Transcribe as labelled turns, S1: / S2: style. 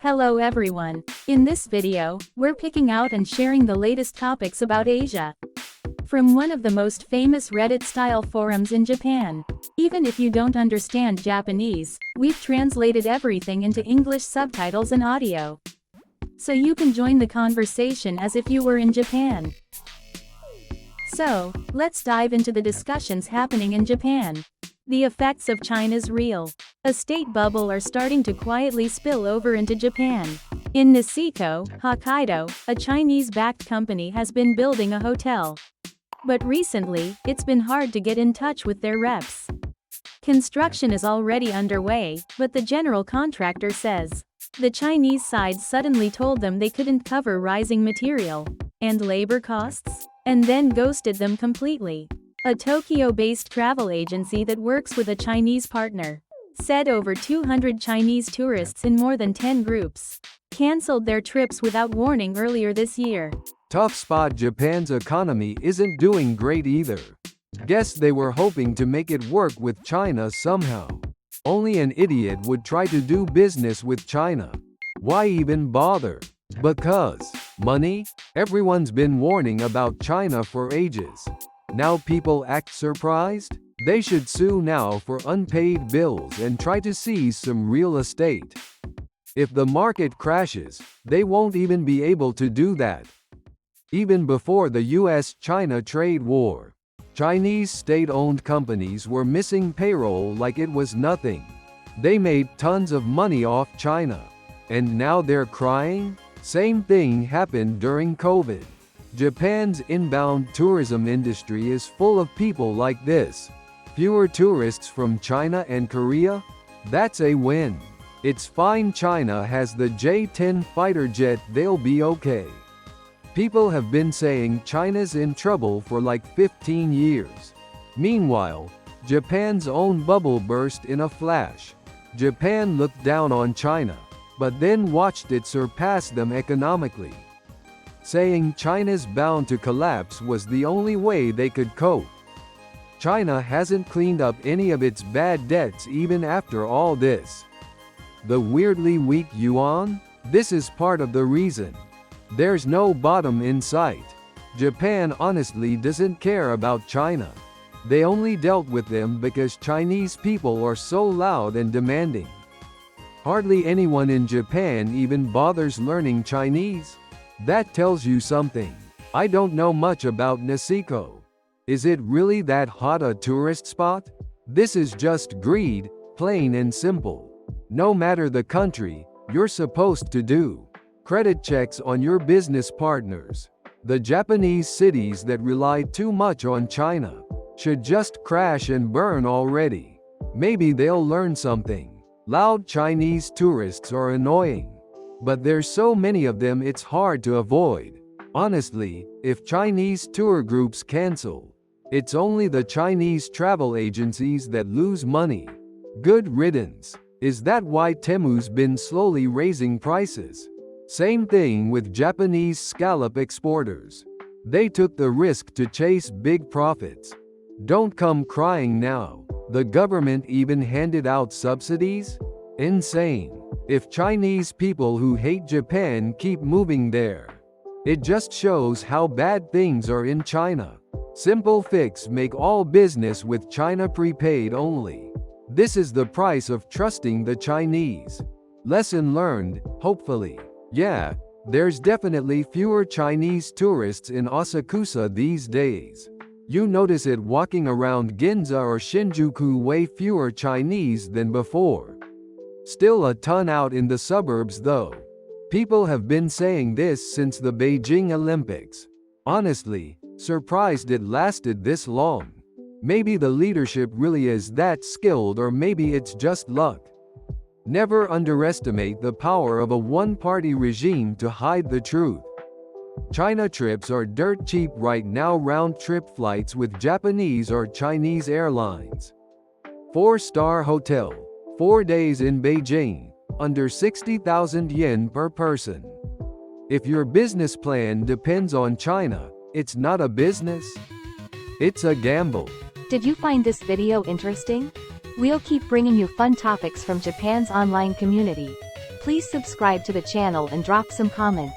S1: Hello everyone. In this video, we're picking out and sharing the latest topics about Asia. From one of the most famous Reddit-style forums in Japan. Even if you don't understand Japanese, we've translated everything into English subtitles and audio. So you can join the conversation as if you were in Japan. So, let's dive into the discussions happening in Japan. The effects of China's real estate bubble are starting to quietly spill over into Japan. In Niseko, Hokkaido, a Chinese-backed company has been building a hotel. But recently, it's been hard to get in touch with their reps. Construction is already underway, but the general contractor says the Chinese side suddenly told them they couldn't cover rising material and labor costs, and then ghosted them completely. A Tokyo-based travel agency that works with a Chinese partner said over 200 Chinese tourists in more than 10 groups canceled their trips without warning earlier this year.
S2: Tough spot. Japan's economy isn't doing great either. Guess they were hoping to make it work with China somehow. Only an idiot would try to do business with China. Why even bother? Because money? Everyone's been warning about China for ages. Now people act surprised? They should sue now for unpaid bills and try to seize some real estate. If the market crashes, they won't even be able to do that. Even before the US-China trade war, Chinese state-owned companies were missing payroll like it was nothing. They made tons of money off China. And now they're crying? Same thing happened during COVID. Japan's inbound tourism industry is full of people like this. Fewer tourists from China and Korea? That's a win. It's fine. China has the J-10 fighter jet, they'll be okay. People have been saying China's in trouble for like 15 years. Meanwhile, Japan's own bubble burst in a flash. Japan looked down on China, but then watched it surpass them economically. Saying China's bound to collapse was the only way they could cope. China hasn't cleaned up any of its bad debts even after all this. The weirdly weak yuan? This is part of the reason. There's no bottom in sight. Japan honestly doesn't care about China. They only dealt with them because Chinese people are so loud and demanding. Hardly anyone in Japan even bothers learning Chinese. That tells you something. I don't know much about Niseko. Is it really that hot a tourist spot? This is just greed, plain and simple. No matter the country, you're supposed to do credit checks on your business partners. The Japanese cities that rely too much on China should just crash and burn already. Maybe they'll learn something. Loud Chinese tourists are annoying. But there's so many of them it's hard to avoid. Honestly, if Chinese tour groups cancel, it's only the Chinese travel agencies that lose money. Good riddance. Is that why Temu's been slowly raising prices? Same thing with Japanese scallop exporters. They took the risk to chase big profits. Don't come crying now. The government even handed out subsidies? Insane. If Chinese people who hate Japan keep moving there, it just shows how bad things are in China. Simple fix: make all business with China prepaid only. This is the price of trusting the Chinese. Lesson learned, hopefully. Yeah, there's definitely fewer Chinese tourists in Asakusa these days. You notice it walking around Ginza or Shinjuku, way fewer Chinese than before. Still a ton out in the suburbs though. People have been saying this since the Beijing Olympics. Honestly, surprised it lasted this long. Maybe the leadership really is that skilled, or maybe it's just luck. Never underestimate the power of a one-party regime to hide the truth. China trips are dirt cheap right now. Round-trip flights with Japanese or Chinese airlines. 4-star hotel. 4 days in Beijing, under 60,000 yen per person. If your business plan depends on China, it's not a business. It's a gamble.
S1: Did you find this video interesting? We'll keep bringing you fun topics from Japan's online community.
S3: Please subscribe to the channel and drop some comments.